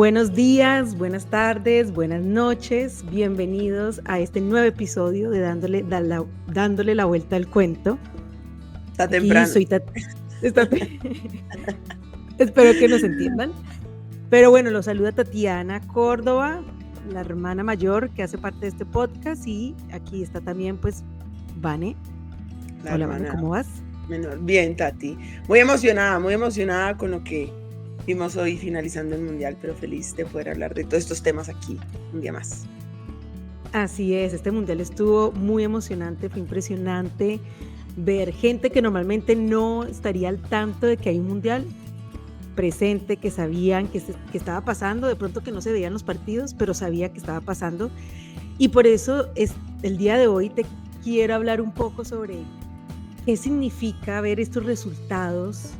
Buenos días, buenas tardes, buenas noches. Bienvenidos a este nuevo episodio de Dándole la vuelta al cuento. Está Aquí temprano. soy Espero que nos entiendan. Pero bueno, los saluda Tatiana Córdoba, la hermana mayor que hace parte de este podcast, y aquí está también pues Vane. Hola Vane, ¿cómo vas? Menor. Bien, Tati. Muy emocionada con lo que vimos hoy finalizando el Mundial, pero feliz de poder hablar de todos estos temas aquí un día más. Así es, este Mundial estuvo muy emocionante, fue impresionante ver gente que normalmente no estaría al tanto de que hay un Mundial presente, que sabían que estaba pasando, de pronto que no se veían los partidos, pero sabía que estaba pasando. Y por eso el día de hoy te quiero hablar un poco sobre qué significa ver estos resultados,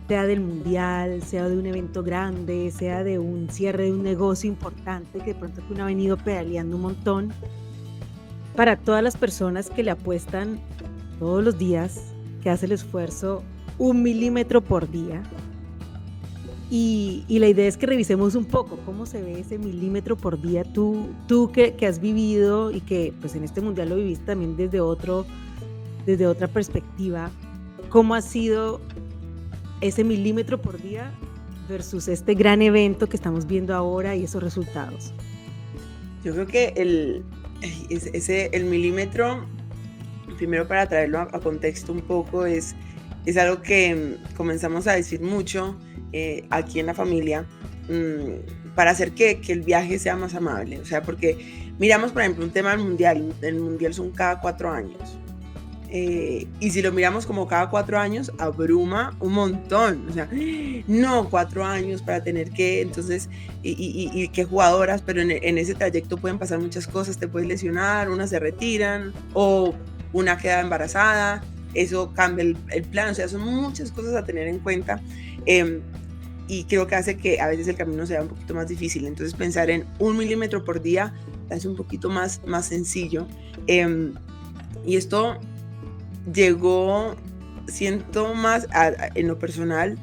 sea del Mundial, sea de un evento grande, sea de un cierre de un negocio importante que de pronto uno ha venido pedaleando un montón, para todas las personas que le apuestan todos los días, que hace el esfuerzo 1 milímetro por día. Y la idea es que revisemos un poco cómo se ve ese milímetro por día, tú que has vivido y que pues en este Mundial lo viviste también desde otra perspectiva, cómo ha sido ese milímetro por día versus este gran evento que estamos viendo ahora y esos resultados. Yo creo que el milímetro, primero para traerlo a contexto un poco, es algo que comenzamos a decir mucho aquí en la familia, para hacer que el viaje sea más amable. O sea, porque miramos, por ejemplo, un tema del Mundial. El Mundial son cada 4 años. Y si lo miramos como cada 4 años, abruma un montón. O sea, no, 4 años para tener que, entonces, y qué jugadoras, pero en ese trayecto pueden pasar muchas cosas. Te puedes lesionar, unas se retiran, o una queda embarazada, eso cambia el plan. O sea, son muchas cosas a tener en cuenta. Y creo que hace que a veces el camino sea un poquito más difícil. Entonces pensar en 1 milímetro por día es un poquito más sencillo. Y esto llegó, siento más en lo personal,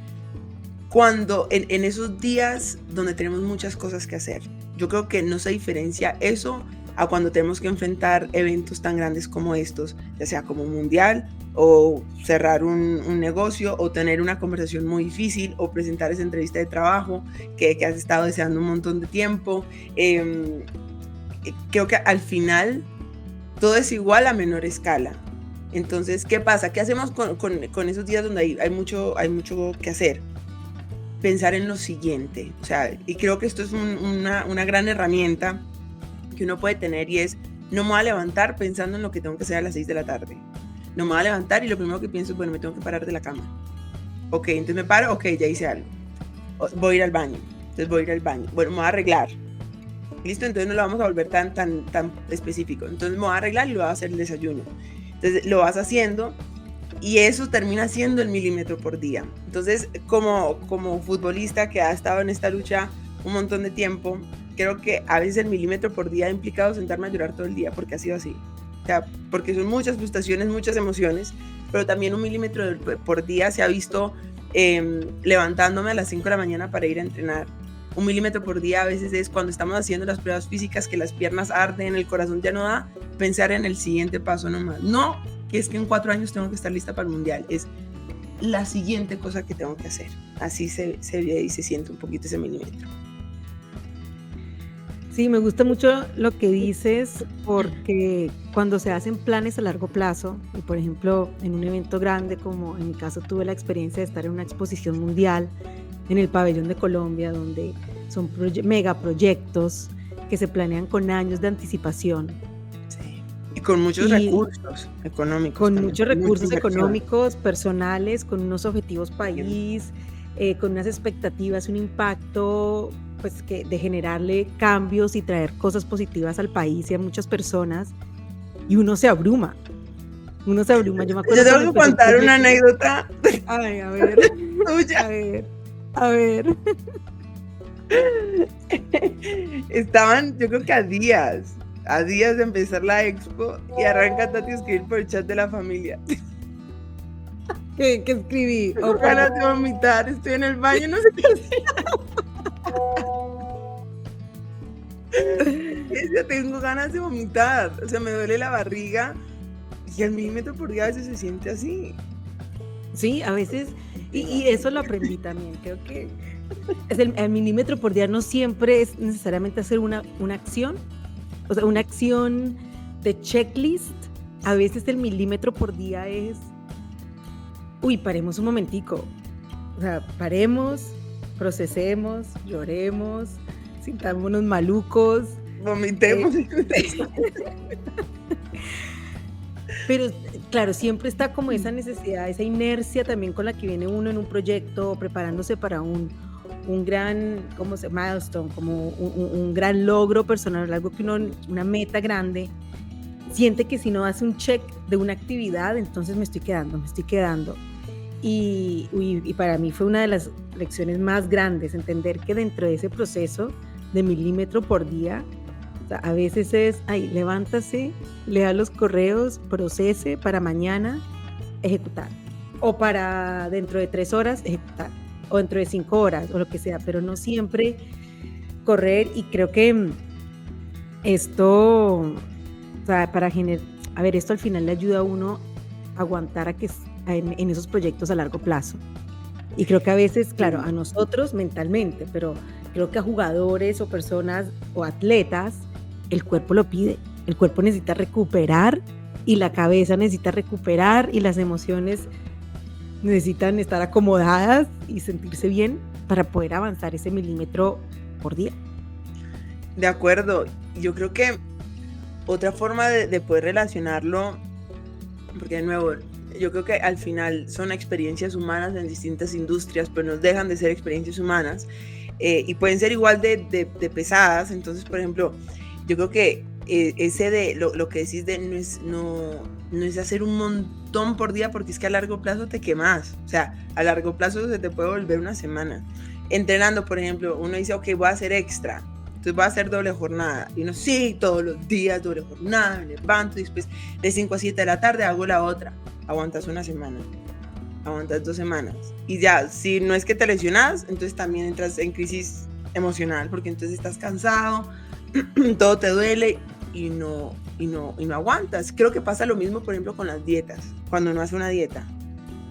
cuando en esos días donde tenemos muchas cosas que hacer. Yo creo que no se diferencia eso a cuando tenemos que enfrentar eventos tan grandes como estos, ya sea como un Mundial, o cerrar un negocio, o tener una conversación muy difícil, o presentar esa entrevista de trabajo que has estado deseando un montón de tiempo. Creo que al final todo es igual a menor escala. Entonces, ¿qué pasa? ¿Qué hacemos con esos días donde hay mucho que hacer? Pensar en lo siguiente. O sea, y creo que esto es una gran herramienta que uno puede tener, y es: no me voy a levantar pensando en lo que tengo que hacer a las 6 de la tarde. No me voy a levantar y lo primero que pienso es, bueno, me tengo que parar de la cama. Ok, entonces me paro, ok, ya hice algo. Voy a ir al baño. Entonces voy a ir al baño. Bueno, me voy a arreglar. Listo, entonces no lo vamos a volver tan específico. Entonces me voy a arreglar y lo voy a hacer el desayuno. Entonces lo vas haciendo, y eso termina siendo el milímetro por día. Entonces, como futbolista que ha estado en esta lucha un montón de tiempo, creo que a veces el milímetro por día ha implicado sentarme a llorar todo el día, porque ha sido así. O sea, porque son muchas frustraciones, muchas emociones, pero también 1 milímetro por día se ha visto levantándome a las 5 de la mañana para ir a entrenar. 1 milímetro por día a veces es cuando estamos haciendo las pruebas físicas, que las piernas arden, el corazón ya no da, pensar en el siguiente paso nomás. No, que es que en 4 años tengo que estar lista para el Mundial, es la siguiente cosa que tengo que hacer. Así se ve y se siente un poquito ese milímetro. Sí, me gusta mucho lo que dices, porque cuando se hacen planes a largo plazo, y por ejemplo en un evento grande, como en mi caso tuve la experiencia de estar en una exposición mundial en el pabellón de Colombia, donde son megaproyectos que se planean con años de anticipación. Sí. Y con muchos recursos económicos. Con también, muchos recursos económicos, personales, con unos objetivos país, con unas expectativas, un impacto pues de generarle cambios y traer cosas positivas al país y a muchas personas, y uno se abruma. Yo me acuerdo. Yo tengo que contar una anécdota. Ay, a ver. Tuya. A ver. Estaban, yo creo que a días de empezar la expo, y arranca Tati a escribir por el chat de la familia. ¿Qué escribí? Ganas de vomitar, estoy en el baño, no sé qué hacer. yo tengo ganas de vomitar, o sea, me duele la barriga y el milímetro por día a veces se siente así. Sí, a veces, y eso lo aprendí también, creo que es el milímetro por día no siempre es necesariamente hacer una acción, o sea, una acción de checklist. A veces el milímetro por día es, uy, paremos un momentico, o sea, paremos, procesemos, lloremos, sintámonos malucos, Vomitemos. pero claro, siempre está como esa necesidad, esa inercia también con la que viene uno en un proyecto, preparándose para un gran, ¿cómo se milestone? Como un gran logro personal, algo que uno, una meta grande, siente que si no hace un check de una actividad, entonces me estoy quedando. Y para mí fue una de las lecciones más grandes, entender que dentro de ese proceso de milímetro por día, o sea, a veces es, ay, levántase, lea los correos, procese para mañana ejecutar, o para dentro de 3 horas ejecutar, o dentro de 5 horas, o lo que sea, pero no siempre correr. Y creo que esto, o sea, a ver, esto al final le ayuda a uno a aguantar en esos proyectos a largo plazo. Y creo que a veces, claro, a nosotros mentalmente, pero creo que a jugadores o personas o atletas, el cuerpo lo pide. El cuerpo necesita recuperar y la cabeza necesita recuperar y las emociones necesitan estar acomodadas y sentirse bien para poder avanzar ese milímetro por día. De acuerdo. Yo creo que otra forma de poder relacionarlo, porque de nuevo, yo creo que al final son experiencias humanas en distintas industrias, pero no dejan de ser experiencias humanas y pueden ser igual de pesadas. Entonces, por ejemplo, yo creo que ese de lo que decís de no es hacer un montón por día, porque es que a largo plazo te quemas. O sea, a largo plazo se te puede volver una semana. Entrenando, por ejemplo, uno dice, ok, voy a hacer extra, entonces voy a hacer doble jornada. Y uno, sí, todos los días doble jornada, me levanto y después de 5 a 7 de la tarde hago la otra. Aguantas una semana, aguantas 2 semanas. Y ya, si no es que te lesionas, entonces también entras en crisis emocional, porque entonces estás cansado, todo te duele y no aguantas. Creo que pasa lo mismo, por ejemplo, con las dietas, cuando uno hace una dieta,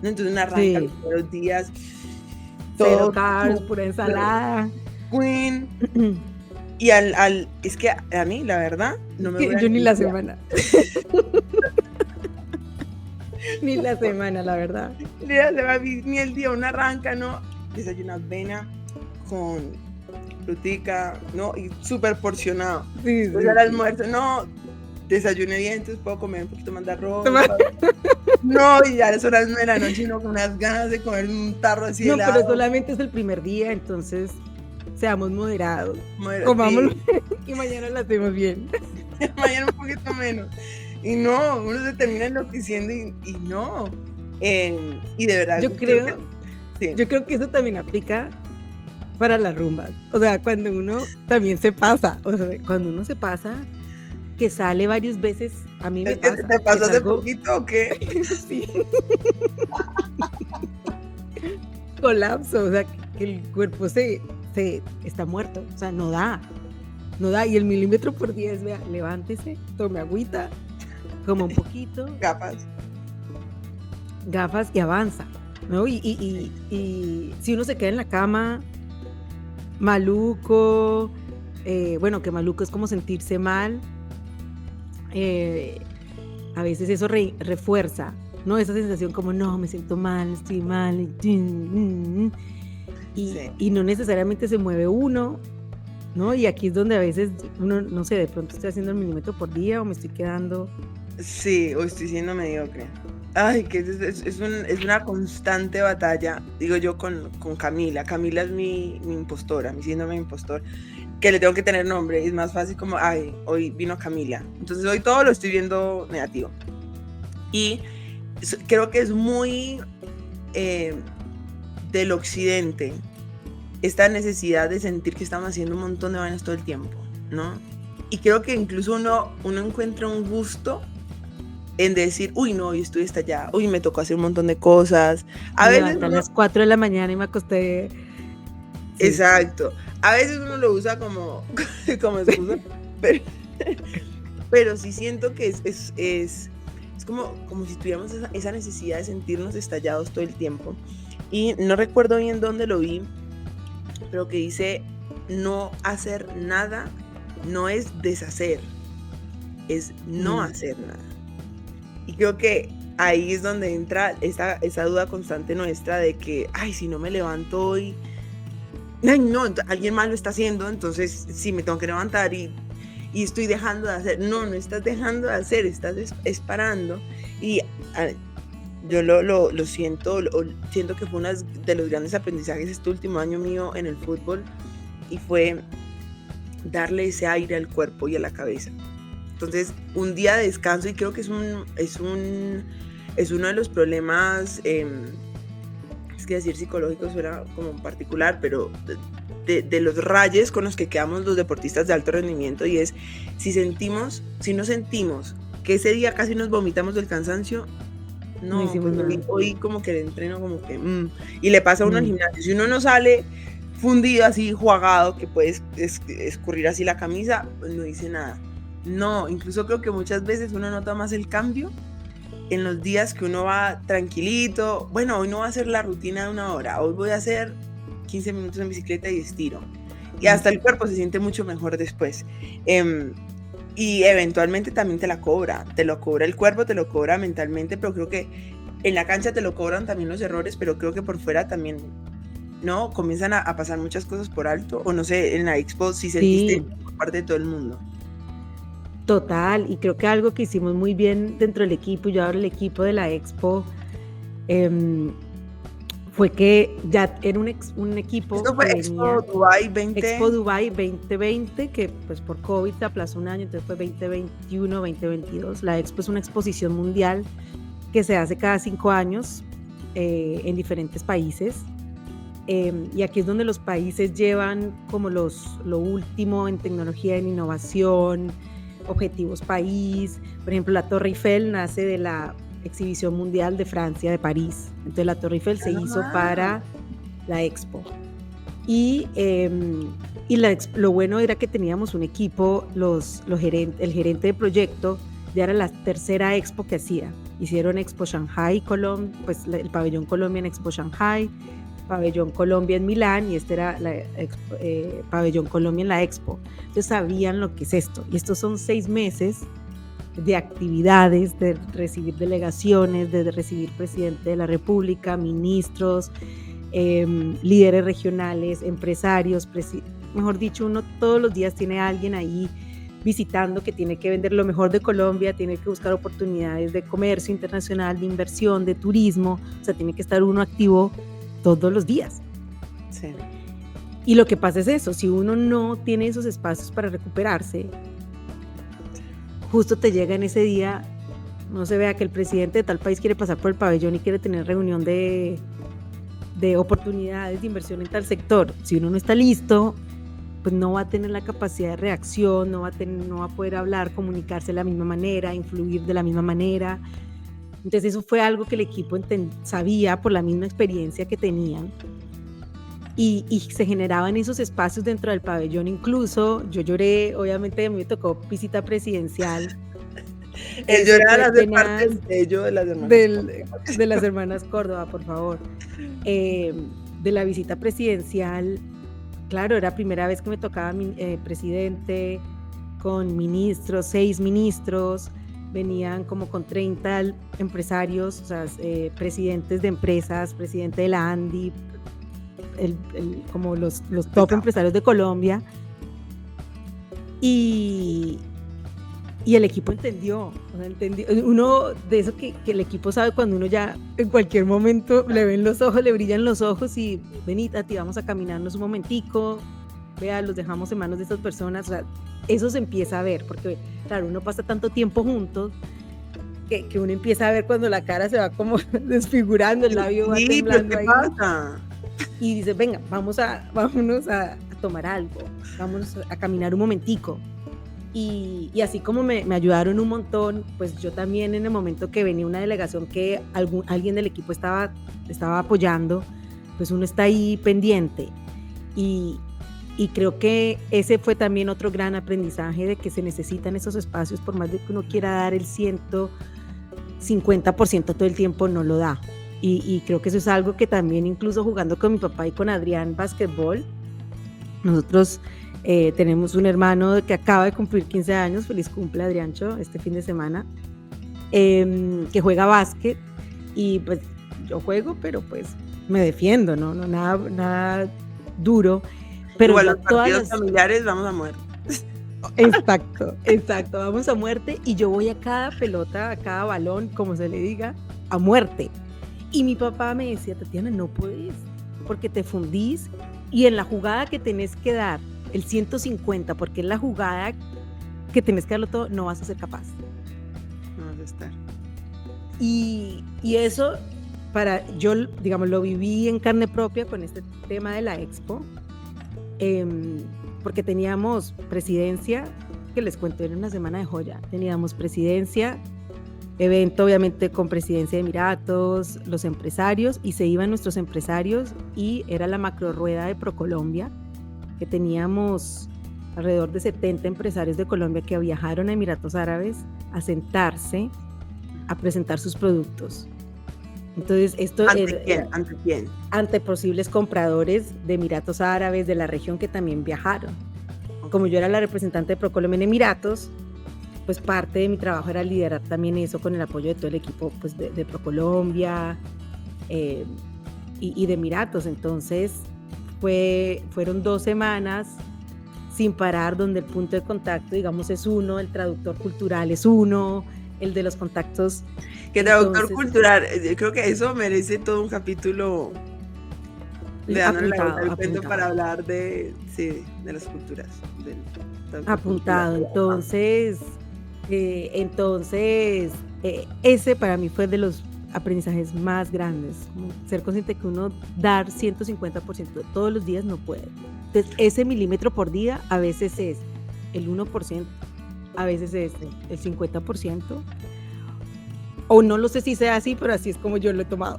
¿no? Entonces uno arranca los primeros días, cero carbs, pura ensalada. Queen. Y es que a mí, la verdad, no me yo ni la semana. Ni la semana, la verdad. Ni el día, uno arranca, ¿no? Desayuno avena con frutica, ¿no? Y súper porcionado. Sí, Después al almuerzo, no, desayuné bien, entonces puedo comer un poquito más de arroz. No, y ya son las 9 de la noche y no con unas ganas de comer un tarro así de helado. No, pero solamente es el primer día, entonces seamos moderados. Comámoslo y mañana lo hacemos bien. Mañana un poquito menos. Y no, uno se termina enloqueciendo y no. Y de verdad. Yo creo que eso también aplica para las rumbas. O sea, cuando uno también se pasa. O sea, cuando uno se pasa, que sale varias veces, a mí me pasa. ¿Te pasó hace poquito o qué? Sí. Colapso, o sea, que el cuerpo se está muerto. O sea, no da. Y el milímetro por 10, vea, levántese, tome agüita, coma un poquito. Gafas y avanza, ¿no? Y si uno se queda en la cama, maluco, bueno, que maluco es como sentirse mal, a veces eso refuerza, ¿no? Esa sensación como, no, me siento mal, estoy mal, y no necesariamente se mueve uno, ¿no? Y aquí es donde a veces uno, no sé, de pronto estoy haciendo el milímetro por día o me estoy quedando. Sí, o estoy siendo mediocre. Ay, que es una constante batalla, digo yo, con Camila. Camila es mi impostora, mi síndrome de impostor, que le tengo que tener nombre. Es más fácil como, ay, hoy vino Camila. Entonces hoy todo lo estoy viendo negativo. Y creo que es muy del occidente esta necesidad de sentir que estamos haciendo un montón de vainas todo el tiempo, ¿no? Y creo que incluso uno encuentra un gusto en decir, uy, no, hoy estoy hasta allá, uy, me tocó hacer un montón de cosas. A veces a las 4 de la mañana y me acosté. Sí. Exacto. A veces uno lo usa como excusa, Pero sí siento que es como si tuviéramos esa necesidad de sentirnos estallados todo el tiempo. Y no recuerdo bien dónde lo vi, pero que dice, no hacer nada no es deshacer, es no Mm, hacer nada. Y creo que ahí es donde entra esa duda constante nuestra de que, ay, si no me levanto hoy, ay, no, alguien más lo está haciendo, entonces sí me tengo que levantar y estoy dejando de hacer. No, no estás dejando de hacer, estás es parando. Y ah, yo lo siento, siento que fue uno de los grandes aprendizajes este último año mío en el fútbol y fue darle ese aire al cuerpo y a la cabeza. Entonces, un día de descanso, y creo que es uno de los problemas, es que decir psicológico suena como en particular, pero de los rayes con los que quedamos los deportistas de alto rendimiento, y es si no sentimos que ese día casi nos vomitamos del cansancio, no no, hicimos pues nada. hoy como que el entreno como que, y le pasa a uno al Mm, gimnasio, si uno no sale fundido así, jugado, que puedes escurrir así la camisa, pues no dice nada. No, incluso creo que muchas veces uno nota más el cambio en los días que uno va tranquilito. Bueno, hoy no voy a hacer la rutina de 1 hora, hoy voy a hacer 15 minutos en bicicleta y estiro. Y hasta el cuerpo se siente mucho mejor después. Y eventualmente también te lo cobra el cuerpo, te lo cobra mentalmente, pero creo que en la cancha te lo cobran también los errores, pero creo que por fuera también, ¿no? Comienzan a pasar muchas cosas por alto, o no sé, en la expo si sentiste sí, por parte de todo el mundo. total. Y creo que algo que hicimos muy bien dentro del equipo, y yo hablo del equipo de la Expo, em, fue que ya era un equipo Esto fue que Expo venía, Dubai 20. Expo Dubai 2020, que pues por COVID se aplazó un año, entonces fue 2021, 2022. La Expo es una exposición mundial que se hace cada 5 años en diferentes países. Y aquí es donde los países llevan como lo último en tecnología, en innovación, objetivos país. Por ejemplo, la Torre Eiffel nace de la Exhibición Mundial de Francia de París. Entonces la Torre Eiffel se hizo Ah, para la Expo. Y, lo bueno era que teníamos un equipo, el gerente de proyecto ya era la tercera expo que hacía. Hicieron Expo Shanghai, pues el pabellón Colombia en Expo Shanghai, pabellón Colombia en Milán, y este era pabellón Colombia en la Expo. Entonces sabían lo que es esto. Y estos son 6 meses de actividades, de recibir delegaciones, de recibir presidente de la República, ministros, líderes regionales, empresarios, mejor dicho, uno todos los días tiene a alguien ahí visitando que tiene que vender lo mejor de Colombia, tiene que buscar oportunidades de comercio internacional, de inversión, de turismo, o sea, tiene que estar uno activo todos los días. sí. Y lo que pasa es eso, si uno no tiene esos espacios para recuperarse, justo te llega en ese día, no se vea que el presidente de tal país quiere pasar por el pabellón y quiere tener reunión de oportunidades de inversión en tal sector. Si uno no está listo, pues no va a tener la capacidad de reacción, no va a poder hablar, comunicarse de la misma manera, influir de la misma manera. Entonces eso fue algo que el equipo sabía por la misma experiencia que tenían. Y se generaban esos espacios dentro del pabellón. Incluso yo lloré, obviamente a mí me tocó visita presidencial. El Eso llorar fue hace parte tenaz. del sello de las hermanas Córdoba. De las hermanas Córdoba, por favor. De la visita presidencial, claro, era primera vez que me tocaba presidente con ministros, 6 ministros, venían como con 30 empresarios, o sea, presidentes de empresas, presidente de la ANDI, como los top Pesado. empresarios de Colombia, y el equipo entendió, o sea, uno de eso que el equipo sabe cuando uno ya en cualquier momento le ven los ojos, le brillan los ojos y vení, Tati, vamos a caminarnos un momentico, vea, los dejamos en manos de estas personas, o sea, eso se empieza a ver, porque claro, uno pasa tanto tiempo juntos que uno empieza a ver cuando la cara se va como desfigurando, el labio va Sí, pero temblando ¿qué ahí pasa? y dice, venga, vámonos a tomar algo, vámonos a caminar un momentico. Y así como me ayudaron un montón, pues yo también en el momento que venía una delegación que alguien del equipo estaba apoyando, pues uno está ahí pendiente. Y Y creo que ese fue también otro gran aprendizaje de que se necesitan esos espacios, por más de que uno quiera dar el 150% todo el tiempo, no lo da. Y creo que eso es algo que también, incluso jugando con mi papá y con Adrián básquetbol, nosotros tenemos un hermano que acaba de cumplir 15 años, feliz cumple Adriancho, este fin de semana, que juega básquet, y pues yo juego, pero pues me defiendo, no nada duro. Pero igual los partidos familiares vamos a muerte. Exacto, vamos a muerte, y yo voy a cada pelota, a cada balón, como se le diga, a muerte. Y mi papá me decía, Tatiana, no puedes, porque te fundís, y en la jugada que tenés que dar el 150, porque es la jugada que tenés que darlo todo, no vas a ser capaz. No vas a estar. Y eso, yo, digamos, lo viví en carne propia con este tema de la expo, porque teníamos presidencia, que les cuento, era una semana de joya. Teníamos presidencia, evento obviamente con presidencia de Emiratos, los empresarios, y se iban nuestros empresarios, y era la macro rueda de ProColombia, que teníamos alrededor de 70 empresarios de Colombia que viajaron a Emiratos Árabes a sentarse a presentar sus productos. Entonces, esto ¿Ante quién? Ante posibles compradores de Emiratos Árabes, de la región, que también viajaron. Como yo era la representante de ProColombia en Emiratos, pues parte de mi trabajo era liderar también eso con el apoyo de todo el equipo, pues de ProColombia y de Emiratos. Entonces, fueron 2 semanas sin parar, donde el punto de contacto, digamos, es uno, el traductor cultural es uno, el de los contactos. Que traductor cultural, creo que eso merece todo un capítulo de el cuento para hablar de las culturas. Apuntado. Entonces, ese para mí fue de los aprendizajes más grandes, como ser consciente que uno dar 150% todos los días no puede. Entonces, ese milímetro por día a veces es el 1%, a veces es el 50%, o no lo sé si sea así, pero así es como yo lo he tomado.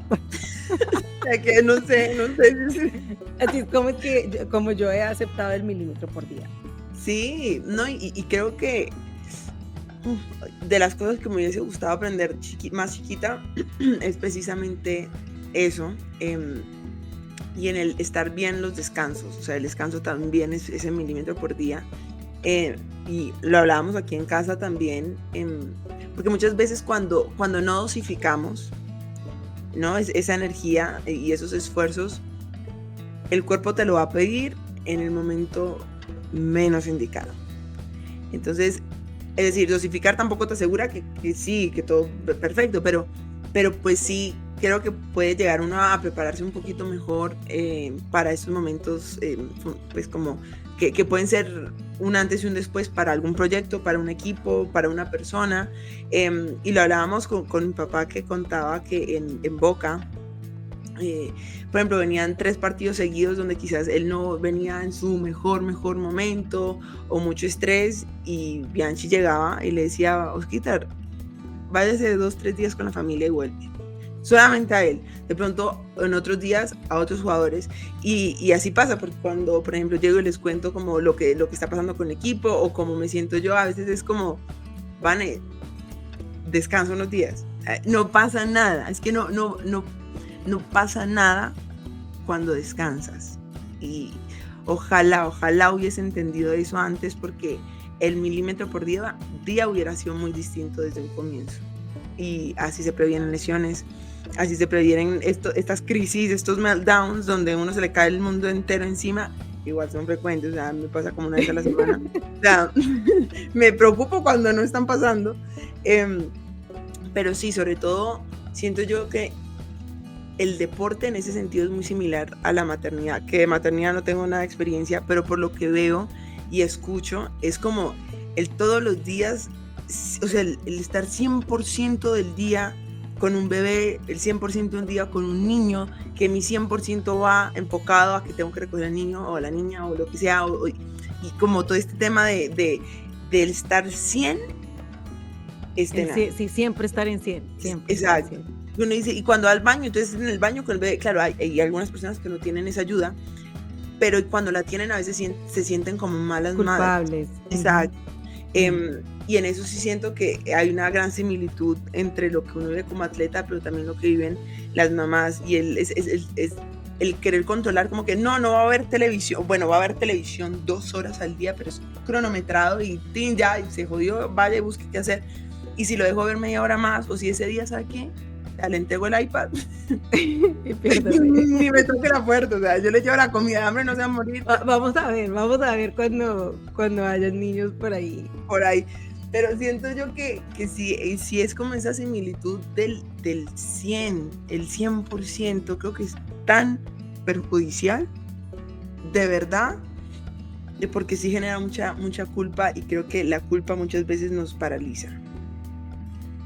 Que no sé. Así es como yo he aceptado el milímetro por día. Sí, no, y creo que de las cosas que me hubiese gustado aprender más chiquita es precisamente eso, y en el estar bien los descansos. O sea, el descanso también es ese milímetro por día, y lo hablábamos aquí en casa también, porque muchas veces cuando no dosificamos, ¿no? Esa energía y esos esfuerzos, el cuerpo te lo va a pedir en el momento menos indicado. Entonces, es decir, dosificar tampoco te asegura que sí, que todo perfecto, pero pues sí, creo que puede llegar uno a prepararse un poquito mejor para esos momentos, pues como que pueden ser un antes y un después para algún proyecto, para un equipo, para una persona. Y lo hablábamos con mi papá, que contaba que en Boca, por ejemplo, venían 3 partidos seguidos donde quizás él no venía en su mejor momento, o mucho estrés, y Bianchi llegaba y le decía, Osquitar, váyase 2-3 días con la familia y vuelve. Solamente a él. De pronto, en otros días, a otros jugadores. Y así pasa, porque cuando, por ejemplo, llego y les cuento como lo que está pasando con el equipo, o cómo me siento yo, a veces es como, Vane, descanso unos días. No pasa nada. Es que no pasa nada cuando descansas. Y ojalá hubiese entendido eso antes, porque el milímetro por día hubiera sido muy distinto desde un comienzo. Y así se previenen lesiones, así se previenen estas crisis, estos meltdowns donde uno se le cae el mundo entero encima. Igual son frecuentes, o sea, me pasa como una vez a la semana. O sea, me preocupo cuando no están pasando. Pero sí, sobre todo, siento yo que el deporte en ese sentido es muy similar a la maternidad, que de maternidad no tengo nada de experiencia, pero por lo que veo y escucho, es como el todos los días, o sea, el estar 100% del día con un bebé, el 100% del día con un niño, que mi 100% va enfocado a que tengo que recoger al niño o a la niña o lo que sea, y como todo este tema del estar 100, sí, siempre estar en 100. Siempre. Exacto. En 100. Uno dice, y cuando va al baño, entonces en el baño con el bebé, claro, hay algunas personas que no tienen esa ayuda, pero cuando la tienen a veces se sienten como malas madres. Culpables. Exacto. Y en eso sí siento que hay una gran similitud entre lo que uno vive como atleta, pero también lo que viven las mamás, y el querer controlar, como que no va a haber televisión, bueno, va a haber televisión 2 horas al día, pero es cronometrado y ya, y se jodió, vaya y busque qué hacer. Y si lo dejo ver media hora más, o si ese día, ¿sabe qué? Le entrego el iPad ni me toque la puerta, o sea, yo le llevo la comida, de hambre no se va a morir. Vamos a ver cuando hayan niños por ahí. Pero siento yo que sí es como esa similitud del 100, el 100%, creo que es tan perjudicial, de verdad, porque sí genera mucha culpa, y creo que la culpa muchas veces nos paraliza.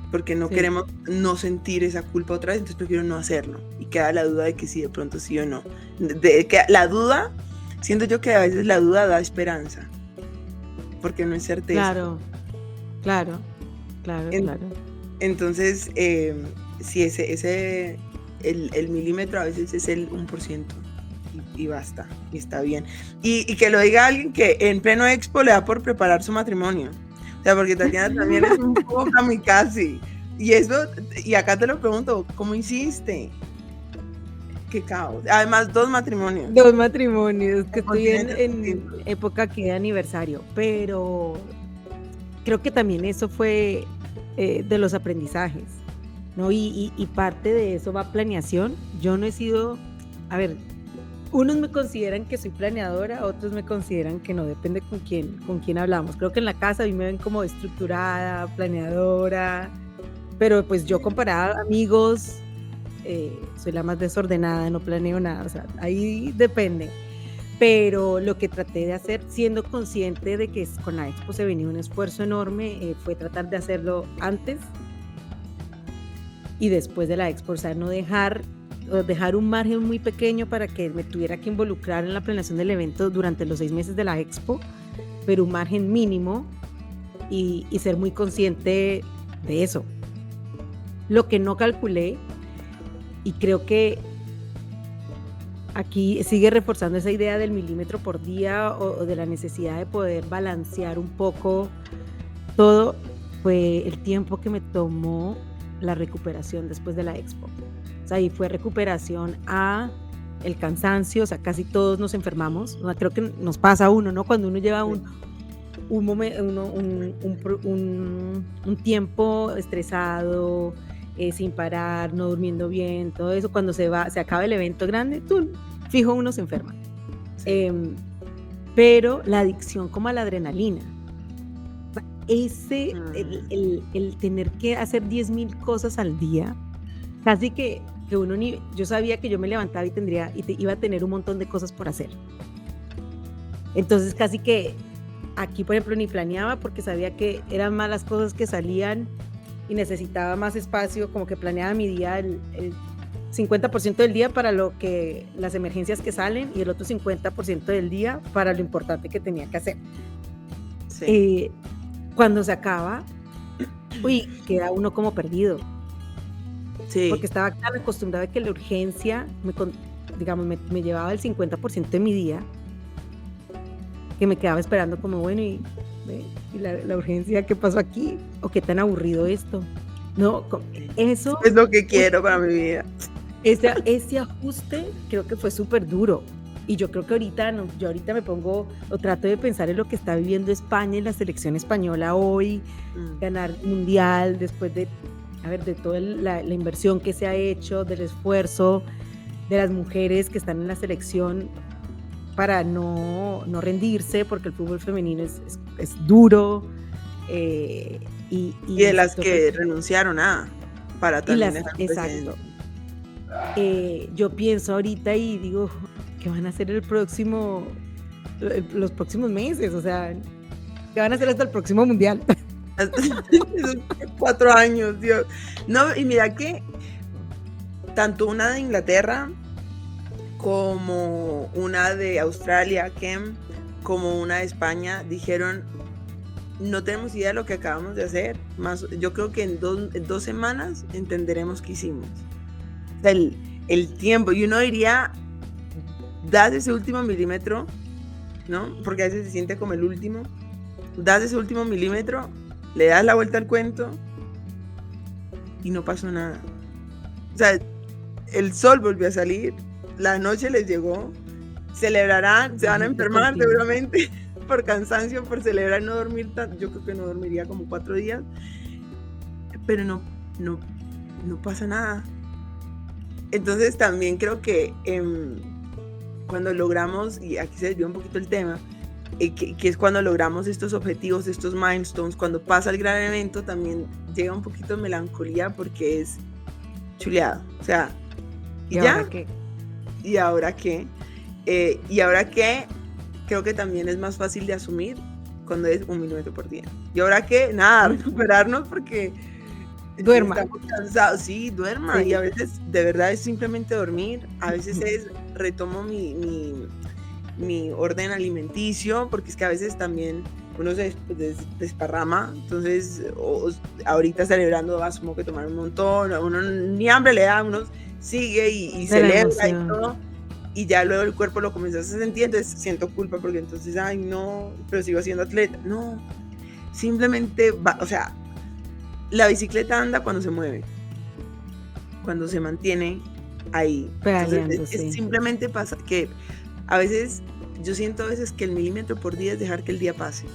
Porque no queremos no sentir esa culpa otra vez, entonces prefiero no hacerlo. Y queda la duda de que sí, de pronto sí o no. La duda, siento yo que a veces la duda da esperanza, porque no es certeza. Claro. Entonces, sí, el milímetro a veces es el 1%, y basta, y está bien. Y que lo diga alguien que en pleno expo le da por preparar su matrimonio. O sea, porque Tatiana también es un poco kamikaze. Y acá te lo pregunto, ¿cómo hiciste? Qué caos. Además, 2 matrimonios. 2 matrimonios, que estoy en época aquí de aniversario. Pero creo que también eso fue de los aprendizajes, ¿no? Y parte de eso va planeación. Yo no he sido, a ver, unos me consideran que soy planeadora, otros me consideran que no, depende con quién hablamos. Creo que en la casa a mí me ven como estructurada, planeadora, pero pues yo comparada a amigos, soy la más desordenada, no planeo nada, o sea, ahí depende. Pero lo que traté de hacer, siendo consciente de que con la expo se venía un esfuerzo enorme, fue tratar de hacerlo antes y después de la expo, o sea, no dejar un margen muy pequeño para que me tuviera que involucrar en la planeación del evento durante los 6 meses de la expo, pero un margen mínimo, y ser muy consciente de eso. Lo que no calculé, y creo que aquí sigue reforzando esa idea del milímetro por día, o de la necesidad de poder balancear un poco todo, fue el tiempo que me tomó la recuperación después de la expo. O sea, ahí fue recuperación a el cansancio, o sea, casi todos nos enfermamos. O sea, creo que nos pasa a uno, ¿no? Cuando uno lleva un tiempo estresado, sin parar, no durmiendo bien, todo eso, cuando se acaba el evento grande, fijo uno se enferma. Pero la adicción como a la adrenalina, el tener que hacer 10,000 cosas al día, casi que uno yo sabía que yo me levantaba y iba a tener un montón de cosas por hacer. Entonces casi que aquí, por ejemplo, ni planeaba, porque sabía que eran más las cosas que salían y necesitaba más espacio, como que planeaba mi día, el 50% del día para las emergencias que salen, y el otro 50% del día para lo importante que tenía que hacer. Sí. Cuando se acaba, queda uno como perdido. Sí. Porque estaba tan acostumbrada a que la urgencia me llevaba el 50% de mi día, que me quedaba esperando como, bueno, y la urgencia, ¿qué pasó aquí? ¿O qué tan aburrido esto? No, eso es lo que quiero para mi vida. Ese ajuste creo que fue súper duro. Y yo creo que ahorita me pongo, o trato de pensar en lo que está viviendo España y la selección española hoy, ganar mundial después de toda la inversión que se ha hecho, del esfuerzo de las mujeres que están en la selección para no rendirse, porque el fútbol femenino es duro. Y de las que renunciaron para también exacto. Yo pienso ahorita y digo, ¿qué van a hacer los próximos meses? O sea, ¿qué van a hacer hasta el próximo mundial? 4 años, Dios. No, y mira que tanto una de Inglaterra como una de Australia, como una de España, dijeron, no tenemos idea de lo que acabamos de hacer. Yo creo que en 2 semanas entenderemos qué hicimos. El tiempo, y uno diría, das ese último milímetro, ¿no? Porque a veces se siente como el último, das ese último milímetro, le das la vuelta al cuento y no pasó nada. O sea, el sol volvió a salir, la noche les llegó, celebrarán, se van a enfermar seguramente por cansancio, por celebrar no dormir tanto. Yo creo que no dormiría como 4 días, pero no pasa nada. Entonces también creo que cuando logramos, y aquí se desvió un poquito el tema, que es cuando logramos estos objetivos, estos milestones, cuando pasa el gran evento, también llega un poquito de melancolía porque es chuleado. O sea, ¿y ya? ¿Ahora qué? ¿Y ahora qué? Y ahora qué, creo que también es más fácil de asumir cuando es 1 milímetro por día. ¿Y ahora qué? Nada, recuperarnos porque duerma. Estamos cansados, sí, duerma. Sí. Y a veces de verdad es simplemente dormir. A veces es retomo mi orden alimenticio, porque es que a veces también uno se desparrama. Entonces, ahorita celebrando, asumo que tomar un montón, uno ni hambre le da, uno sigue y celebra y todo. Y ya luego el cuerpo lo comienzas a sentir, entonces siento culpa porque entonces, ay no, pero sigo siendo atleta. No, simplemente va, o sea, la bicicleta anda cuando se mueve, cuando se mantiene ahí. Entonces, es simplemente pasa que a veces, yo siento a veces que el milímetro por día es dejar que el día pase.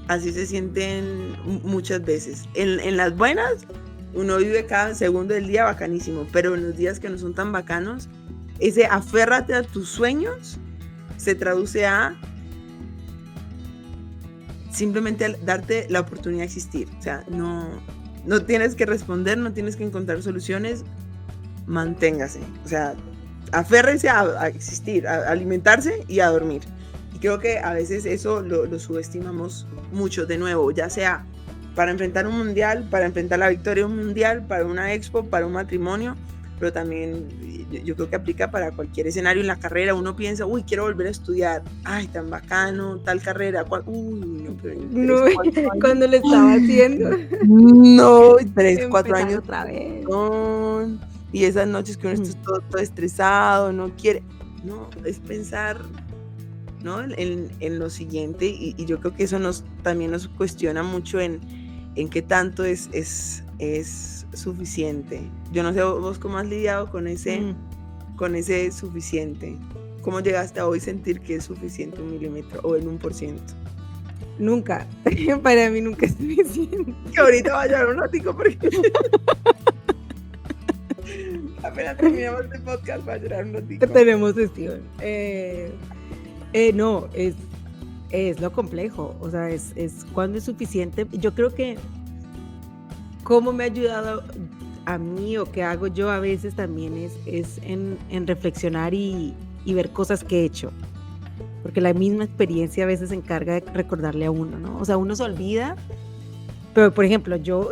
Así se sienten muchas veces. En las buenas, uno vive cada segundo del día bacanísimo, pero en los días que no son tan bacanos, ese aférrate a tus sueños se traduce a simplemente darte la oportunidad de existir. O sea, no tienes que responder, no tienes que encontrar soluciones, manténgase. O sea, aférrese a existir, a alimentarse y a dormir. Y creo que a veces eso lo subestimamos mucho, de nuevo, ya sea para enfrentar un mundial, para enfrentar la victoria de un mundial, para una expo, para un matrimonio, pero también yo creo que aplica para cualquier escenario en la carrera. Uno piensa, uy, quiero volver a estudiar, ay, tan bacano, tal carrera, uy, no, pero no, cuando lo estaba haciendo. No, 3, 4 años otra vez. No, y esas noches que uno está todo estresado, no quiere, no, es pensar, ¿no? en lo siguiente, y yo creo que eso también nos cuestiona mucho en qué tanto es suficiente. Yo no sé vos cómo has lidiado con ese suficiente. ¿Cómo llegaste a hoy sentir que es suficiente 1 milímetro o el 1%? Nunca. Para mí nunca es suficiente. Que ahorita va a llevar un ratico porque apenas terminamos este podcast, va a llorar un ratico. Tenemos sesión. No, es lo complejo. O sea, es cuando es suficiente. Yo creo que cómo me ha ayudado a mí o qué hago yo a veces también es en reflexionar y ver cosas que he hecho. Porque la misma experiencia a veces se encarga de recordarle a uno, ¿no? O sea, uno se olvida, pero por ejemplo, yo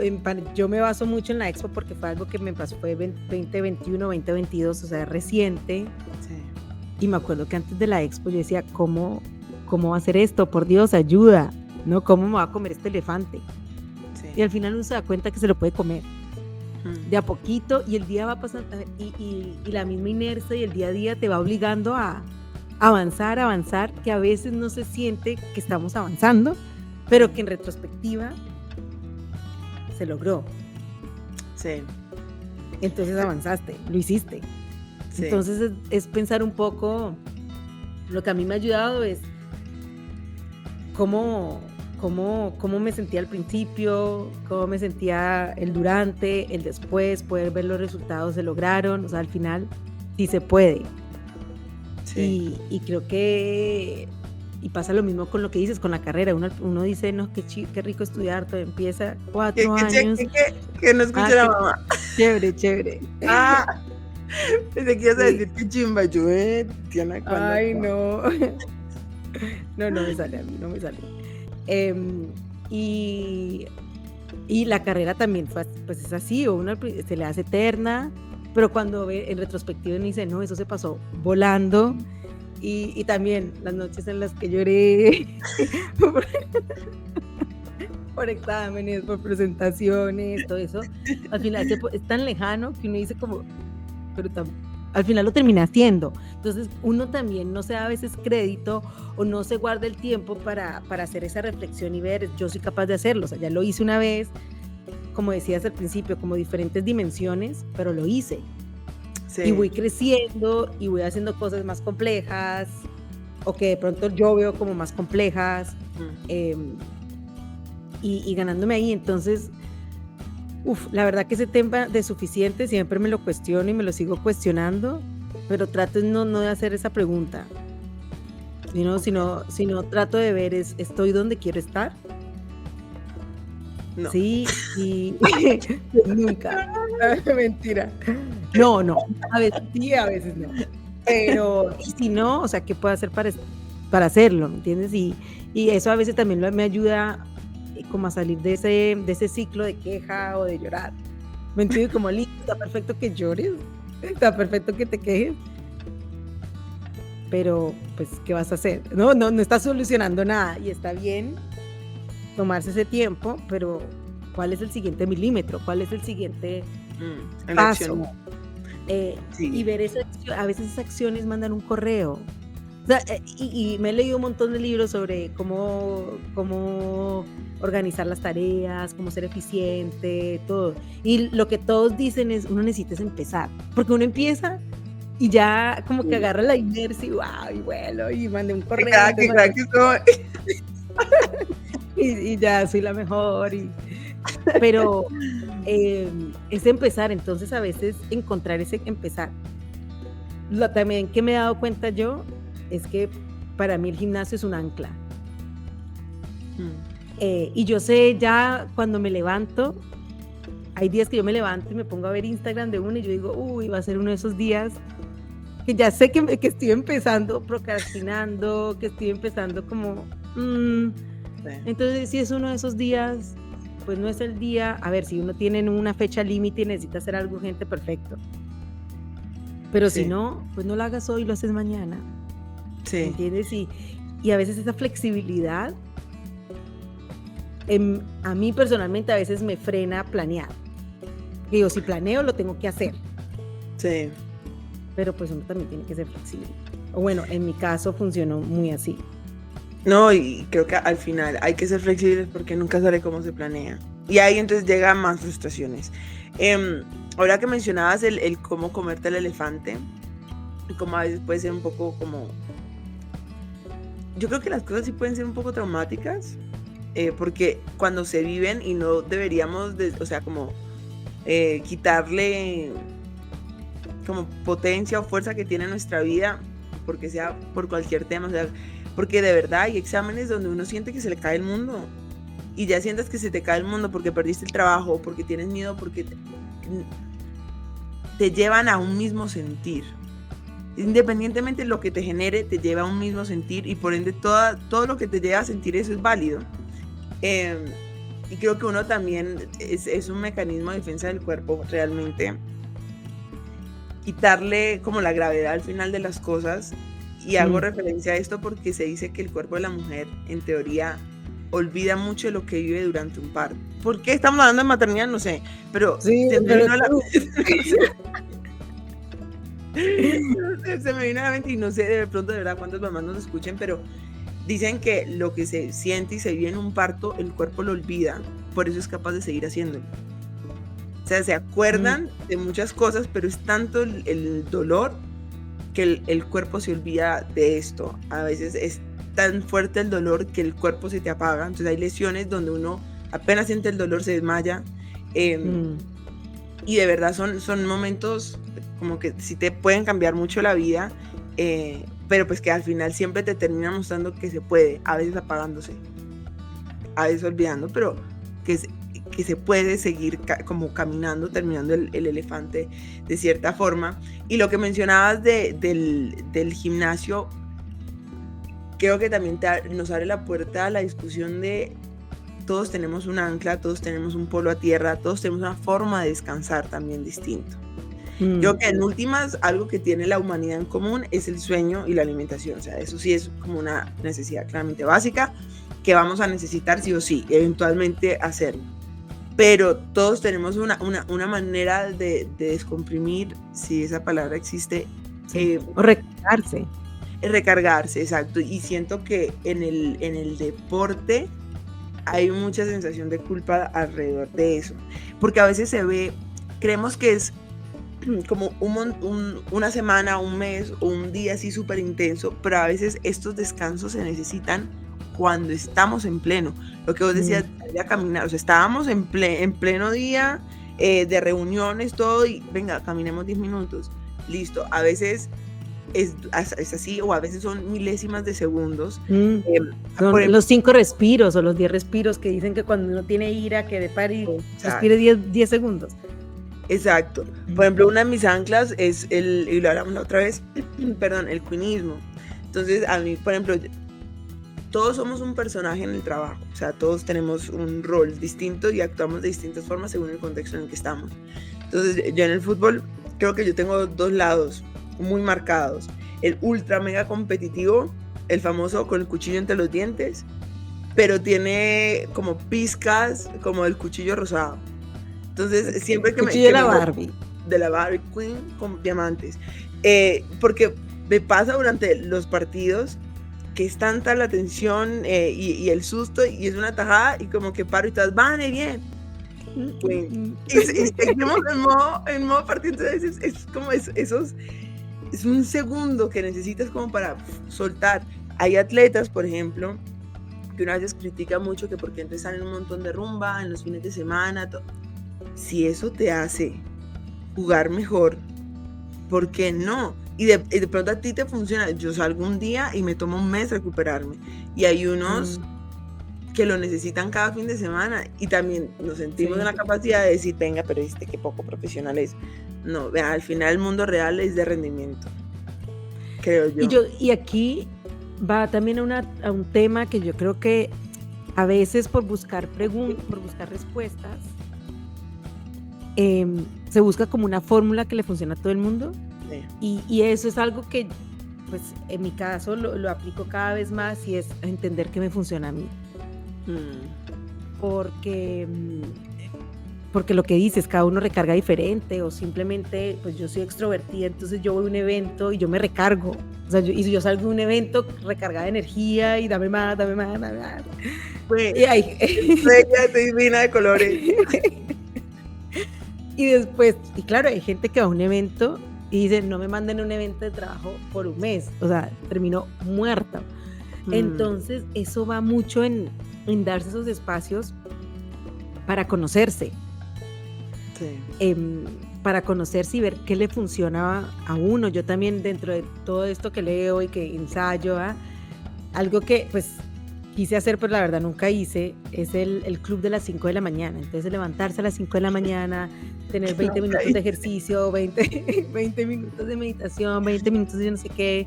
me baso mucho en la expo porque fue algo que me pasó, fue 2021, 2022, o sea, reciente. Sí. Y me acuerdo que antes de la expo yo decía, ¿cómo va a ser esto? Por Dios, ayuda, ¿no? ¿Cómo me va a comer este elefante? Sí. Y al final uno se da cuenta que se lo puede comer. De a poquito, y el día va pasando, y la misma inercia y el día a día te va obligando a avanzar, que a veces no se siente que estamos avanzando, pero que en retrospectiva se logró. Sí. Entonces avanzaste, lo hiciste. Sí. Entonces es pensar un poco, lo que a mí me ha ayudado es cómo me sentía al principio, cómo me sentía el durante, el después, poder ver los resultados se lograron, o sea, al final sí se puede. Sí. Y creo que, y pasa lo mismo con lo que dices, con la carrera, uno dice, no, qué rico estudiar, todo empieza 4 años. Que no escuche la mamá. Chévere. Pensé que ibas a decir que chimba, yo, Tiana, ay, no. No me sale a mí, no me sale. Y la carrera también pues es así, o uno se le hace eterna, pero cuando ve en retrospectiva uno dice, no, eso se pasó volando. Y también las noches en las que lloré por exámenes, por presentaciones, todo eso, al final es tan lejano que uno dice como, pero al final lo termina haciendo. Entonces uno también no se da a veces crédito o no se guarda el tiempo para hacer esa reflexión y ver, yo soy capaz de hacerlo, o sea, ya lo hice una vez, como decías al principio, como diferentes dimensiones, pero lo hice. Y Sí. voy creciendo y voy haciendo cosas más complejas o que de pronto yo veo como más complejas Mm. y ganándome ahí. Entonces, la verdad que ese tema de suficiente siempre me lo cuestiono y me lo sigo cuestionando, pero trato no de hacer esa pregunta, sino trato de ver, ¿estoy donde quiero estar? No. Sí, y nunca. Mentira. No, a veces sí, a veces no. Pero, y si no, o sea, ¿qué puedo hacer para hacerlo? ¿Me entiendes? Y eso a veces también me ayuda como a salir de ese ciclo de queja o de llorar. ¿Me entiendes? Como listo, está perfecto que llores, está perfecto que te quejes, pero pues, ¿qué vas a hacer? No estás solucionando nada y está bien tomarse ese tiempo, pero ¿cuál es el siguiente milímetro? ¿Cuál es el siguiente En la paso? acción. Y Sí. ver a veces esas acciones mandan un correo. O sea, y me he leído un montón de libros sobre cómo organizar las tareas, cómo ser eficiente, todo. Y lo que todos dicen es, uno necesita es empezar, porque uno empieza y ya como que Sí. agarra la inercia y wow, y vuelo, y mandé un Que correo, cada entonces que cada que esto y ya soy la mejor. Pero es empezar, entonces a veces encontrar ese empezar. También que me he dado cuenta yo es que para mí el gimnasio es un ancla. Mm. Y yo sé ya cuando me levanto, hay días que yo me levanto y me pongo a ver Instagram de uno y yo digo, uy, va a ser uno de esos días que ya sé que estoy empezando procrastinando, que estoy empezando como, Sí. entonces si es uno de esos días, pues no es el día, a ver, si uno tiene una fecha límite y necesita hacer algo urgente, perfecto. Pero si Sí. no, pues no lo hagas hoy, lo haces mañana, ¿me Sí. entiendes? Y a veces esa flexibilidad, a mí personalmente a veces me frena planear. Digo, si planeo lo tengo que hacer, Sí. pero pues uno también tiene que ser flexible. O bueno, en mi caso funcionó muy así. No, y creo que al final hay que ser flexibles porque nunca sale como se planea. Y ahí entonces llegan más frustraciones. Ahora que mencionabas el cómo comerte el elefante, y cómo a veces puede ser un poco como... Yo creo que las cosas sí pueden ser un poco traumáticas, porque cuando se viven y no deberíamos, o sea, como quitarle como potencia o fuerza que tiene nuestra vida, porque sea por cualquier tema, o sea, porque de verdad hay exámenes donde uno siente que se le cae el mundo y ya sientas que se te cae el mundo porque perdiste el trabajo, porque tienes miedo, porque te llevan a un mismo sentir. Independientemente de lo que te genere, te lleva a un mismo sentir y por ende todo lo que te lleva a sentir eso es válido. Y creo que uno también es un mecanismo de defensa del cuerpo realmente. Quitarle como la gravedad al final de las cosas. Y hago referencia a esto porque se dice que el cuerpo de la mujer, en teoría, olvida mucho de lo que vive durante un parto. ¿Por qué estamos hablando de maternidad? No sé, pero Sí, se me pero vino a la... tú. se me vino a la mente y no sé de pronto de verdad cuántas mamás nos escuchen, pero dicen que lo que se siente y se vive en un parto, el cuerpo lo olvida, por eso es capaz de seguir haciéndolo. O sea, se acuerdan de muchas cosas, pero es tanto el dolor que el cuerpo se olvida de esto. A veces es tan fuerte el dolor que el cuerpo se te apaga. Entonces hay lesiones donde uno apenas siente el dolor, se desmaya. Y de verdad son momentos como que sí te pueden cambiar mucho la vida, pero pues que al final siempre te termina mostrando que se puede, a veces apagándose, a veces olvidando, pero que se puede seguir como caminando, terminando el elefante de cierta forma. Y lo que mencionabas del gimnasio, creo que también nos abre la puerta a la discusión de todos tenemos un ancla, todos tenemos un polo a tierra, todos tenemos una forma de descansar también distinto. Creo que en últimas, algo que tiene la humanidad en común es el sueño y la alimentación. O sea, eso sí es como una necesidad claramente básica que vamos a necesitar sí o sí, eventualmente hacerlo. pero todos tenemos una manera de descomprimir, si esa palabra existe, Sí. O recargarse. recargarse, exacto. Y siento que en el deporte hay mucha sensación de culpa alrededor de eso, porque a veces creemos que es como una semana, un mes o un día así súper intenso, pero a veces estos descansos se necesitan cuando estamos en pleno. Lo que vos decías, salir a caminar, o sea, estábamos en pleno día de reuniones, todo, y venga, caminemos 10 minutos, listo. A veces es así, o a veces son milésimas de segundos. Son Por ejemplo, los 5 respiros o los 10 respiros que dicen que cuando uno tiene ira, que de par y respire 10 segundos. exacto. Por ejemplo, una de mis anclas es y lo hablamos la otra vez, perdón, el cuinismo. Entonces, a mí, por ejemplo, todos somos un personaje en el trabajo, o sea, todos tenemos un rol distinto y actuamos de distintas formas según el contexto en el que estamos. Entonces, yo en el fútbol creo que yo tengo dos lados muy marcados. El ultra mega competitivo, el famoso con el cuchillo entre los dientes, pero tiene como pizcas como el cuchillo rosado. Entonces, siempre que cuchillo de la Barbie. De la Barbie Queen con diamantes. Porque me pasa durante los partidos que es tanta la tensión y el susto, y es una tajada, y como que paro y todas, vale, bien. Y seguimos en modo partido. Entonces es como esos, es un segundo que necesitas como para soltar. Hay atletas, por ejemplo, que una vez critica mucho que porque entonces salen un montón de rumba en los fines de semana. Si eso te hace jugar mejor, ¿por qué no? Y de pronto a ti te funciona. Yo salgo un día y me tomo un mes recuperarme. Y hay unos que lo necesitan cada fin de semana, y también nos sentimos en la capacidad de decir, venga, pero qué poco profesional es. No, vea, al final el mundo real es de rendimiento, creo yo. Y aquí va también a un tema que yo creo que a veces por buscar respuestas, se busca como una fórmula que le funciona a todo el mundo. Y eso es algo que, pues, en mi caso lo aplico cada vez más, y es entender qué me funciona a mí. Porque lo que dices, cada uno recarga diferente, o simplemente, pues yo soy extrovertida, entonces yo voy a un evento y yo me recargo. O sea, yo salgo de un evento recargada de energía y dame más. Pues, y ahí, estoy divina de colores. Y después, y claro, hay gente que va a un evento y dice, no me manden a un evento de trabajo por un mes, o sea, terminó muerta. Entonces, eso va mucho en darse esos espacios para conocerse. Sí. Para conocerse y ver qué le funciona a uno. Yo también, dentro de todo esto que leo y que ensayo, algo que pues quise hacer, pero la verdad nunca hice, es el club de las 5 de la mañana. Entonces, levantarse a las 5 de la mañana, tener 20 minutos de ejercicio, 20 minutos de meditación, 20 minutos de no sé qué.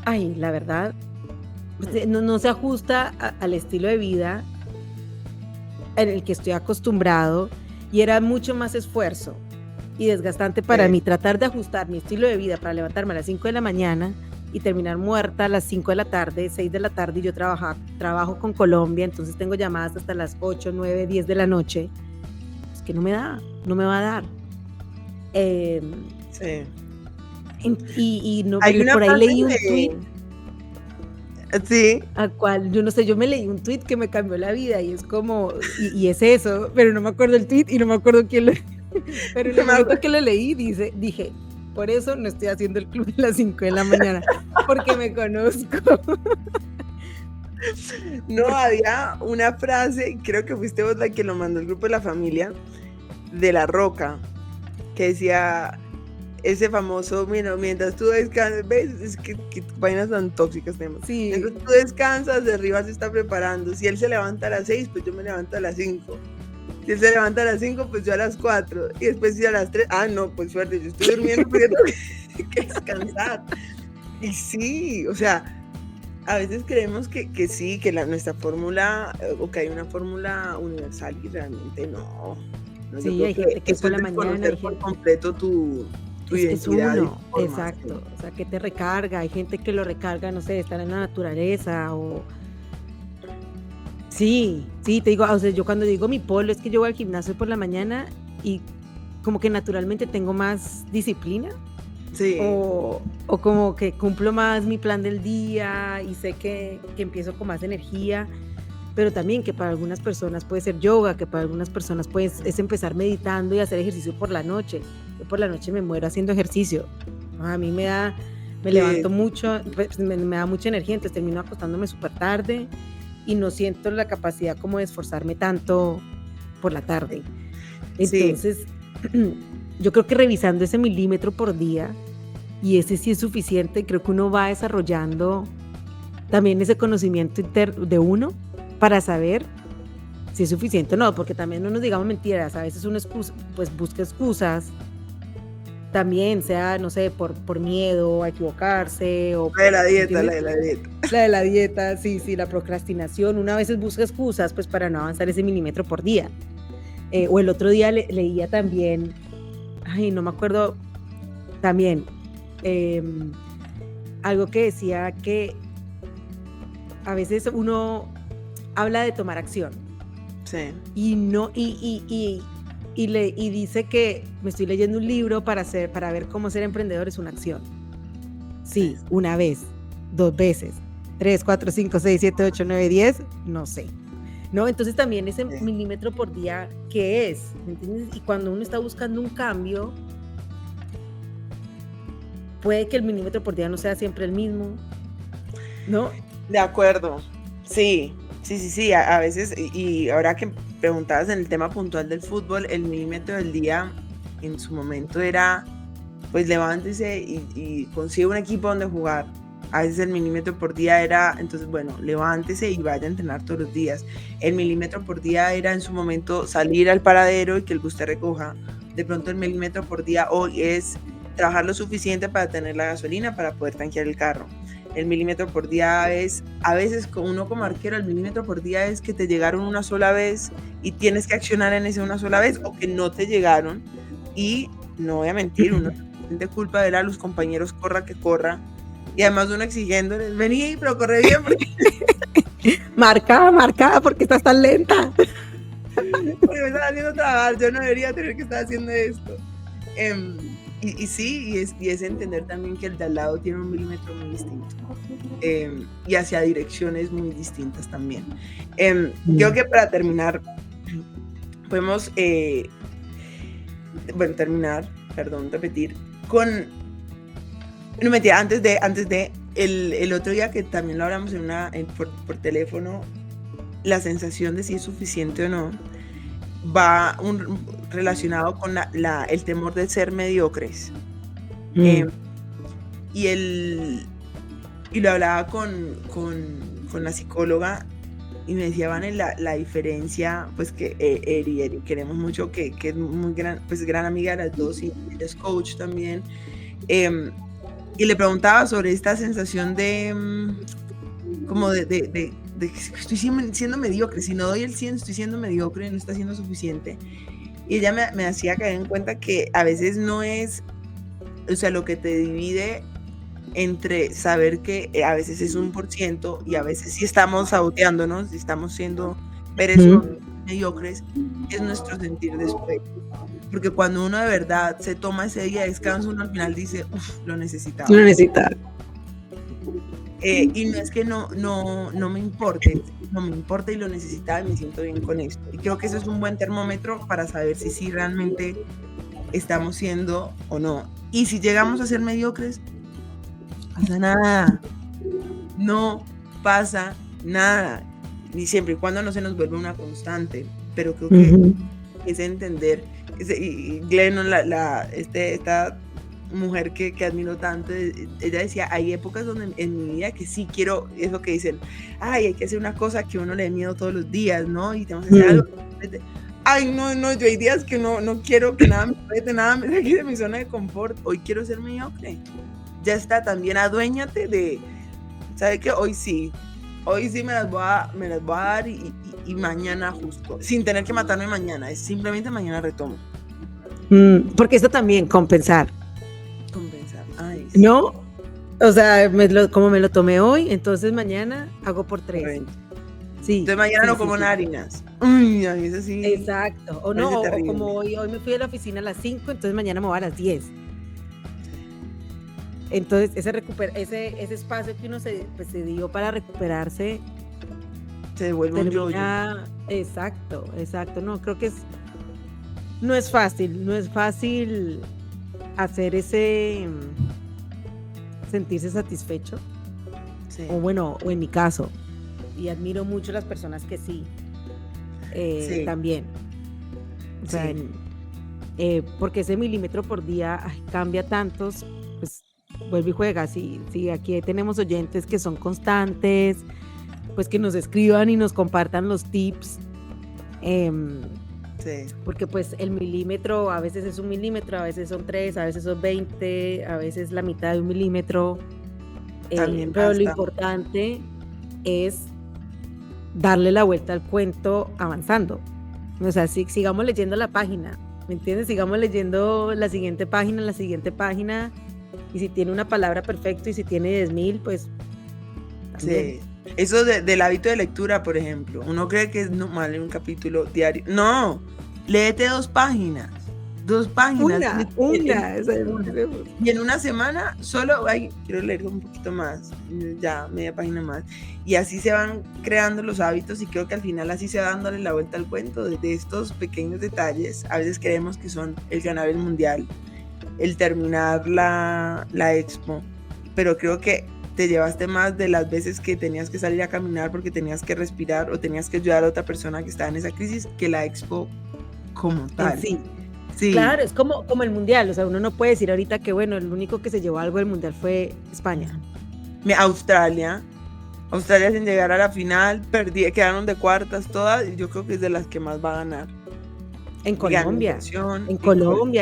Ay, la verdad, no se ajusta al estilo de vida en el que estoy acostumbrado, y era mucho más esfuerzo y desgastante para mí tratar de ajustar mi estilo de vida para levantarme a las 5 de la mañana y terminar muerta a las 5 de la tarde, 6 de la tarde, y yo trabajo con Colombia, entonces tengo llamadas hasta las 8, 9, 10 de la noche. Es que no me va a dar. Sí. Y por ahí leí un tweet. Sí. Al cual, yo no sé, yo me leí un tweet que me cambió la vida, y es como, y es eso, pero no me acuerdo el tweet y no me acuerdo quién lo, pero en el momento que lo leí, dije, por eso no estoy haciendo el club de las 5 de la mañana, porque me conozco. No, había una frase, creo que fuiste vos la que lo mandó el grupo de la familia, de La Roca, que decía, ese famoso, mira, mientras tú descansas, ¿ves? Es que vainas tan tóxicas tenemos. Sí. Mientras tú descansas, de arriba se está preparando. Si él se levanta a las 6, pues yo me levanto a las 5. Si él se levanta a las 5, pues yo a las 4. Y después si a las 3, no, pues suerte, yo estoy durmiendo porque tengo que descansar. Y sí, o sea, a veces creemos que sí, que nuestra fórmula, o que hay una fórmula universal, y realmente no. Sí, hay gente que por la mañana, hay por completo tu identidad. Es uno, exacto. O sea, que te recarga. Hay gente que lo recarga, no sé, estar en la naturaleza o... Sí, sí, te digo, o sea, yo cuando digo mi polo es que yo voy al gimnasio por la mañana y como que naturalmente tengo más disciplina Sí, o como que cumplo más mi plan del día y sé que empiezo con más energía, pero también que para algunas personas puede ser yoga, que para algunas personas pues es empezar meditando y hacer ejercicio por la noche. Yo por la noche me muero haciendo ejercicio. A mí me levanto sí, mucho, pues, me da mucha energía, entonces termino acostándome súper tarde y no siento la capacidad como de esforzarme tanto por la tarde. sí, Entonces, yo creo que revisando ese milímetro por día, y ese sí es suficiente, creo que uno va desarrollando también ese conocimiento de uno para saber si es suficiente o no, porque también no nos digamos mentiras, a veces uno pues busca excusas, también sea, no sé, por miedo a equivocarse o la de la ¿me dieta, la entiendes? de la dieta. La de la dieta, sí, sí, la procrastinación, una a veces busca excusas pues para no avanzar ese milímetro por día. O el otro día leía también, ay, no me acuerdo, también em, algo que decía que a veces uno habla de tomar acción Sí, y no, y dice que me estoy leyendo un libro para ver cómo ser emprendedor es una acción. sí, Sí, una vez, dos veces, 3, 4, 5, 6, 7, 8, 9, 10, no sé. ¿No? Entonces también ese sí. milímetro por día, ¿qué es? ¿Me entiendes? Y cuando uno está buscando un cambio, puede que el milímetro por día no sea siempre el mismo, ¿no? De acuerdo. Sí, sí, sí, sí. A veces, y ahora que preguntabas en el tema puntual del fútbol, el milímetro del día en su momento era, pues levántese y consigue un equipo donde jugar. A veces el milímetro por día era, entonces, bueno, levántese y vaya a entrenar todos los días. El milímetro por día era en su momento salir al paradero y que el bus te recoja. De pronto el milímetro por día hoy es trabajar lo suficiente para tener la gasolina para poder tanquear el carro. El milímetro por día es, a veces con uno como arquero, el milímetro por día es que te llegaron una sola vez y tienes que accionar en ese una sola vez o que no te llegaron. Y no voy a mentir, uno de culpa de ver a los compañeros corra que corra y además uno exigiéndoles, vení, pero corre bien porque, Marcada, marcada, porque estás tan lenta. porque me están haciendo trabajar, yo no debería tener que estar haciendo esto. Em, y sí, y es entender también que el de al lado tiene un milímetro muy distinto y hacia direcciones muy distintas también. Creo que para terminar, podemos, bueno, terminar, perdón, repetir, con, no mentira, antes de el otro día que también lo hablamos por teléfono, la sensación de si es suficiente o no, va relacionado con el temor de ser mediocres. Mm, Em, y, el, y lo hablaba con la psicóloga y me decía, Vane, la diferencia, pues que Eri queremos mucho, que es muy gran, pues gran amiga de las dos y ella es coach también. em, y le preguntaba sobre esta sensación de como de que estoy siendo mediocre, si no doy el 100 estoy siendo mediocre y no está siendo suficiente. Y ella me hacía caer en cuenta que a veces no es, o sea, lo que te divide entre saber que a veces es 1% y a veces sí estamos saboteándonos, y estamos siendo perezosos, ujú. mediocres, es nuestro sentir después. Porque cuando uno de verdad se toma ese día de descanso, uno al final dice, uff, lo Lo necesitaba. necesitas. Y no es que no me importe, no me importa y lo necesitaba y me siento bien con esto. Y creo que eso es un buen termómetro para saber si sí realmente estamos siendo o no. Y si llegamos a ser mediocres, no pasa nada. No pasa nada. Ni siempre y cuando no se nos vuelve una constante. Pero creo que Ujú. es entender. Y Glennon, esta mujer que admiro tanto, ella decía, hay épocas donde en mi vida que sí quiero, es lo que dicen, ay, hay que hacer una cosa que uno le dé miedo todos los días, ¿no? Y tenemos que hacer algo. Mm, Ay, no, yo hay días que no quiero que nada me rete, nada me saque de mi zona de confort. Hoy quiero ser mediocre. Ya está, también aduéñate de, ¿sabe qué? Hoy sí me las voy a dar y mañana justo, sin tener que matarme mañana, es simplemente mañana retomo. porque esto también, compensar, Compensar. Ay, sí. ¿no? O sea, como me lo tomé hoy, entonces mañana hago por 3. Correcto. Sí, Entonces mañana sí, no sí, como sí. harinas. Uy, a mí eso sí Exacto. O me no, parece o como terrible. hoy me fui a la oficina a las 5, entonces mañana me voy a las 10. Sí. Entonces, ese espacio que uno pues, se dio para recuperarse Se devuelve un yo-yo. termina. Exacto, exacto. No, creo que no es fácil hacer sentirse satisfecho. Sí, O bueno, o en mi caso. Y admiro mucho las personas que sí, sí, también. O sea, sí, porque ese milímetro por día cambia tantos, pues vuelve y juega. Si aquí tenemos oyentes que son constantes, pues que nos escriban y nos compartan los tips, em, sí. porque pues el milímetro a veces es 1 milímetro, a veces son 3, a veces son 20, a veces la mitad de 1 milímetro, También pero lo basta. importante es darle la vuelta al cuento avanzando. O sea, sigamos leyendo la página, ¿me entiendes? Sigamos leyendo la siguiente página, y si tiene una palabra, perfecto, y si tiene 10.000, pues también. Sí. Eso del hábito de lectura, por ejemplo. Uno cree que es normal en un capítulo diario. No, léete 2 páginas. 2 páginas. Una, o sea, Una. Y en una semana solo, quiero leer un poquito más, ya media página más. Y así se van creando los hábitos y creo que al final así se va dándole la vuelta al cuento de estos pequeños detalles. A veces creemos que son el ganar el mundial, el terminar la expo, pero creo que te llevaste más de las veces que tenías que salir a caminar porque tenías que respirar o tenías que ayudar a otra persona que estaba en esa crisis que la expo como tal. En sí. Sí. Claro, es como el mundial. O sea, uno no puede decir ahorita que, bueno, el único que se llevó algo del mundial fue España. Australia sin llegar a la final, quedaron de cuartas todas, y yo creo que es de las que más va a ganar. En Colombia,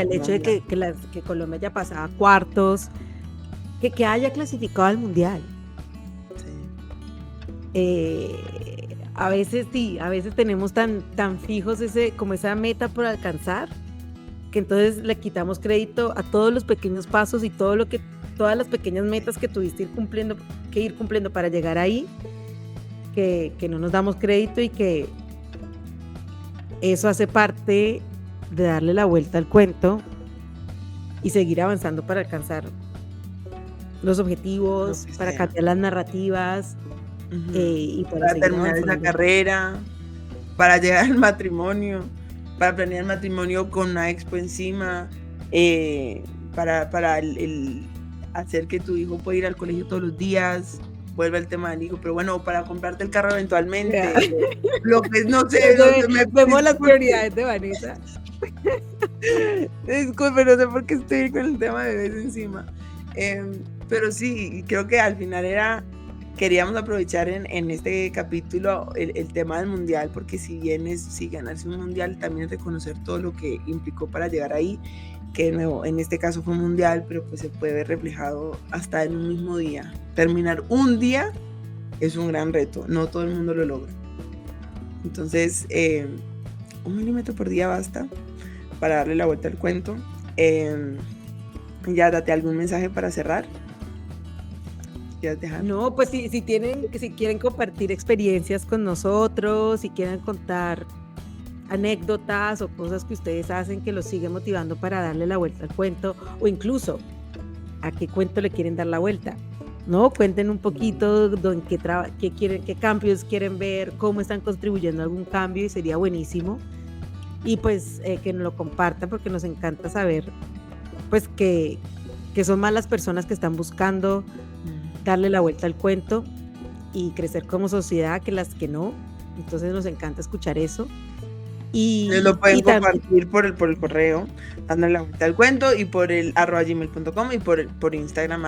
el hecho de que Colombia haya pasado a cuartos, que haya clasificado al mundial. Sí. A veces tenemos tan fijos como esa meta por alcanzar, que entonces le quitamos crédito a todos los pequeños pasos y todas las pequeñas metas que tuviste ir cumpliendo para llegar ahí, que no nos damos crédito, y que eso hace parte de darle la vuelta al cuento y seguir avanzando para alcanzar los objetivos, para cambiar las narrativas, y para terminar esa carrera, para llegar al matrimonio, para planear el matrimonio con una expo encima, para el hacer que tu hijo pueda ir al colegio todos los días. Vuelve el tema del hijo, pero bueno, para comprarte el carro eventualmente. Lo que no sé. Vemos las prioridades de Vanessa. Disculpe, no sé por qué estoy con el tema de bebés encima. Pero sí, creo que al final queríamos aprovechar en este capítulo el tema del mundial, porque si bien ganarse un mundial, también es reconocer todo lo que implicó para llegar ahí, que de nuevo, en este caso fue un mundial, pero pues se puede ver reflejado hasta en un mismo día. Terminar un día es un gran reto, no todo el mundo lo logra. Entonces, 1 milímetro por día basta para darle la vuelta al cuento. Ya, date algún mensaje para cerrar. ¿Quieres dejar? No, pues si quieren compartir experiencias con nosotros, si quieren contar anécdotas o cosas que ustedes hacen que los sigue motivando para darle la vuelta al cuento, o incluso a qué cuento le quieren dar la vuelta, ¿no? Cuenten un poquito qué cambios quieren ver, cómo están contribuyendo a algún cambio, y sería buenísimo. Y pues que nos lo compartan, porque nos encanta saber pues que son más las personas que están buscando darle la vuelta al cuento y crecer como sociedad que las que no. Entonces nos encanta escuchar eso. Y lo pueden compartir por el correo, dándole la vuelta al cuento, y por el @gmail.com, y por Instagram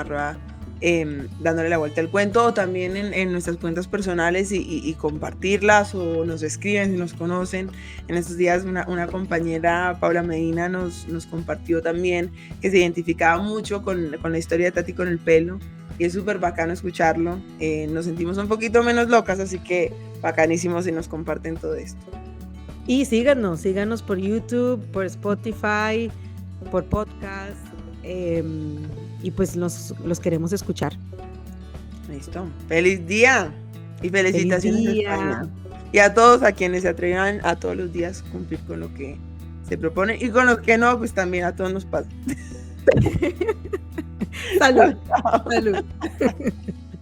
dándole la vuelta al cuento, o también en nuestras cuentas personales, y compartirlas, o nos escriben si nos conocen. En estos días una compañera, Paula Medina, nos compartió también que se identificaba mucho con la historia de Tati con el pelo, y es súper bacano escucharlo. Nos sentimos un poquito menos locas, así que bacanísimo si nos comparten todo esto. Y síganos por YouTube, por Spotify, por podcast, y pues los queremos escuchar. Listo. ¡Feliz día! Y felicitaciones a España. Y a todos, a quienes se atrevan a todos los días cumplir con lo que se propone y con lo que no, pues también a todos nos pasa. Salud. Salud.